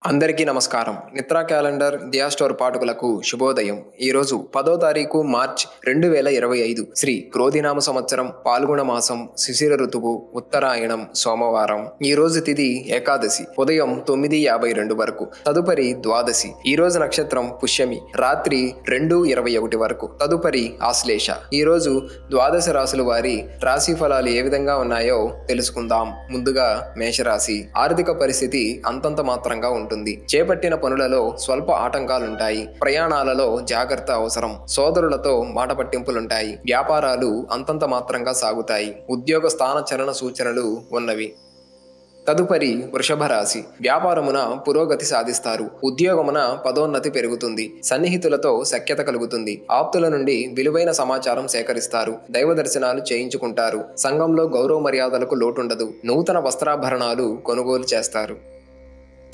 అందరికీ నమస్కారం. నిత్రా క్యాలెండర్ దియా స్టోర్ పాఠకులకు శుభోదయం. ఈరోజు 10వ తారీఖు మార్చ్ 2025 శ్రీ క్రోధినామ సంవత్సరం పాల్గొన మాసం శిశిర ఋతువు ఉత్తరాయణం సోమవారం. ఈ రోజు తిథి ఏకాదశి ఉదయం 9:52 వరకు, తదుపరి ద్వాదశి. ఈ రోజు నక్షత్రం పుష్యమి రాత్రి 2:21 వరకు, తదుపరి ఆశ్లేష. ఈ రోజు ద్వాదశ రాశుల వారి రాశి ఫలాలు ఏ విధంగా ఉన్నాయో తెలుసుకుందాం. ముందుగా మేషరాశి. ఆర్థిక పరిస్థితి అంతంత మాత్రంగా ఉంటుంది. చేపట్టిన పనులలో స్వల్ప ఆటంకాలుంటాయి. ప్రయాణాలలో జాగ్రత్త అవసరం. సోదరులతో మాట పట్టింపులుంటాయి. వ్యాపారాలు అంతంత మాత్రంగా సాగుతాయి. ఉద్యోగ స్థాన చలన సూచనలు ఉన్నవి. తదుపరి వృషభ రాశి. వ్యాపారమున పురోగతి సాధిస్తారు. ఉద్యోగమున పదోన్నతి పెరుగుతుంది. సన్నిహితులతో సఖ్యత కలుగుతుంది. ఆప్తుల నుండి విలువైన సమాచారం సేకరిస్తారు. దైవ దర్శనాలు చేయించుకుంటారు. సంఘంలో గౌరవ మర్యాదలకు లోటుండదు. నూతన వస్త్రాభరణాలు కొనుగోలు చేస్తారు.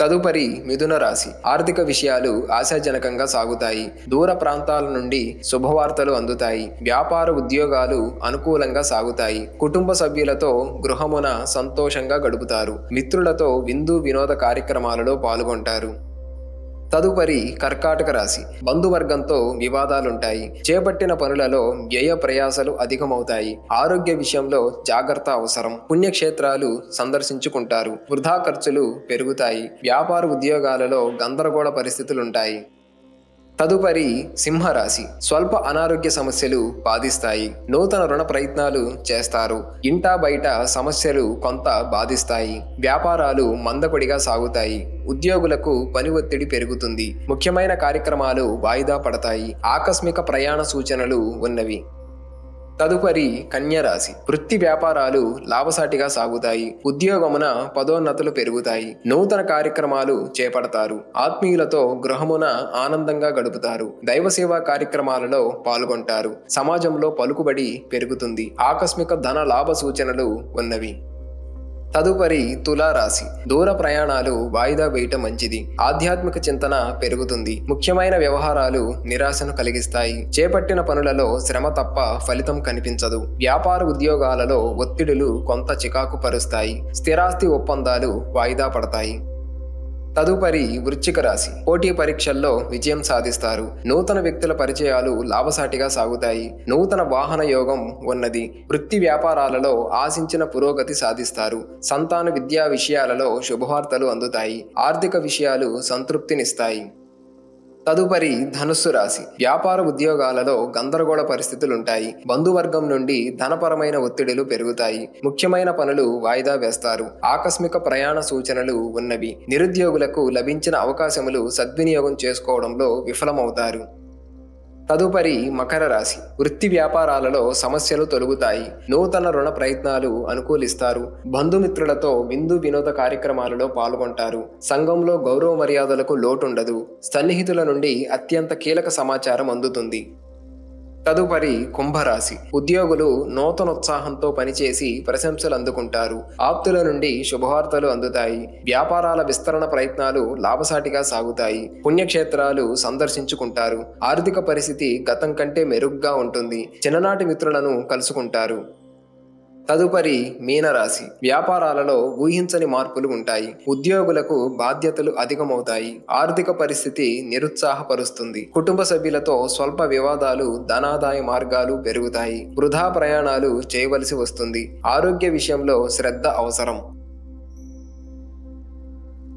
తదుపరి మిథున రాశి. ఆర్థిక విషయాలు ఆశాజనకంగా సాగుతాయి. దూర ప్రాంతాల నుండి శుభవార్తలు అందుతాయి. వ్యాపార ఉద్యోగాలు అనుకూలంగా సాగుతాయి. కుటుంబ సభ్యులతో గృహమున సంతోషంగా గడుపుతారు. మిత్రులతో విందు వినోద కార్యక్రమాలలో పాల్గొంటారు. తదుపరి కర్కాటక రాశి. బంధువర్గంతో వివాదాలుంటాయి. చేపట్టిన పనులలో వ్యయ ప్రయాసలు అధికమవుతాయి. ఆరోగ్య విషయంలో జాగ్రత్త అవసరం. పుణ్యక్షేత్రాలు సందర్శించుకుంటారు. వృధా ఖర్చులు పెరుగుతాయి. వ్యాపార ఉద్యోగాలలో గందరగోళ పరిస్థితులుంటాయి. తదుపరి సింహరాశి. స్వల్ప అనారోగ్య సమస్యలు బాధిస్తాయి. నూతన రుణ ప్రయత్నాలు చేస్తారు. ఇంటా బయట సమస్యలు కొంత బాధిస్తాయి. వ్యాపారాలు మందకొడిగా సాగుతాయి. ఉద్యోగులకు పని ఒత్తిడి పెరుగుతుంది. ముఖ్యమైన కార్యక్రమాలు వాయిదా పడతాయి. ఆకస్మిక ప్రయాణ సూచనలు ఉన్నవి. తదుపరి కన్యరాశి. వృత్తి వ్యాపారాలు లాభసాటిగా సాగుతాయి. ఉద్యోగమున పదోన్నతులు పెరుగుతాయి. నూతన కార్యక్రమాలు చేపడతారు. ఆత్మీయులతో గృహమున ఆనందంగా గడుపుతారు. దైవ సేవా కార్యక్రమాలలో పాల్గొంటారు. సమాజంలో పలుకుబడి పెరుగుతుంది. ఆకస్మిక ధన లాభ సూచనలు ఉన్నవి. తదుపరి తులారాశి. దూర ప్రయాణాలు వాయిదా వేయటం మంచిది. ఆధ్యాత్మిక చింతన పెరుగుతుంది. ముఖ్యమైన వ్యవహారాలు నిరాశను కలిగిస్తాయి. చేపట్టిన పనులలో శ్రమ తప్ప ఫలితం కనిపించదు. వ్యాపార ఉద్యోగాలలో ఒత్తిడులు కొంత చికాకు పరుస్తాయి. స్థిరాస్తి ఒప్పందాలు వాయిదా పడతాయి. తదుపరి వృశ్చిక రాశి. పోటీ పరీక్షల్లో విజయం సాధిస్తారు. నూతన వ్యక్తుల పరిచయాలు లాభసాటిగా సాగుతాయి. నూతన వాహన యోగం ఉన్నది. వృత్తి వ్యాపారాలలో ఆశించిన పురోగతి సాధిస్తారు. సంతాన విద్యా విషయాలలో శుభవార్తలు అందుతాయి. ఆర్థిక విషయాలు సంతృప్తినిస్తాయి. తదుపరి ధనుస్సు రాశి. వ్యాపార ఉద్యోగాలలో గందరగోళ పరిస్థితులుంటాయి. బంధువర్గం నుండి ధనపరమైన ఒత్తిడులు పెరుగుతాయి. ముఖ్యమైన పనులు వాయిదా వేస్తారు. ఆకస్మిక ప్రయాణ సూచనలు ఉన్నవి. నిరుద్యోగులకు లభించిన అవకాశములు సద్వినియోగం చేసుకోవడంలో విఫలమవుతారు. తదుపరి మకర రాశి. వృత్తి వ్యాపారాలలో సమస్యలు తొలగుతాయి. నూతన రుణ ప్రయత్నాలు అనుకూలిస్తారు. బంధుమిత్రులతో విందు వినోద కార్యక్రమాలలో పాల్గొంటారు. సంఘంలో గౌరవ మర్యాదలకు లోటుండదు. సన్నిహితుల నుండి అత్యంత కీలక సమాచారం అందుతుంది. తదుపరి కుంభరాశి. ఉద్యోగులు నూతనోత్సాహంతో పనిచేసి ప్రశంసలు అందుకుంటారు. ఆప్తుల నుండి శుభవార్తలు అందుతాయి. వ్యాపారాల విస్తరణ ప్రయత్నాలు లాభసాటిగా సాగుతాయి. పుణ్యక్షేత్రాలు సందర్శించుకుంటారు. ఆర్థిక పరిస్థితి గతం కంటే మెరుగ్గా ఉంటుంది. చిన్ననాటి మిత్రులను కలుసుకుంటారు. తదుపరి మీనరాశి. వ్యాపారాలలో ఊహించని మార్పులు ఉంటాయి. ఉద్యోగులకు బాధ్యతలు అధికమవుతాయి. ఆర్థిక పరిస్థితి నిరుత్సాహపరుస్తుంది. కుటుంబ సభ్యులతో స్వల్ప వివాదాలు, ధనాదాయ మార్గాలు పెరుగుతాయి. వృధా ప్రయాణాలు చేయవలసి వస్తుంది. ఆరోగ్య విషయంలో శ్రద్ధ అవసరం.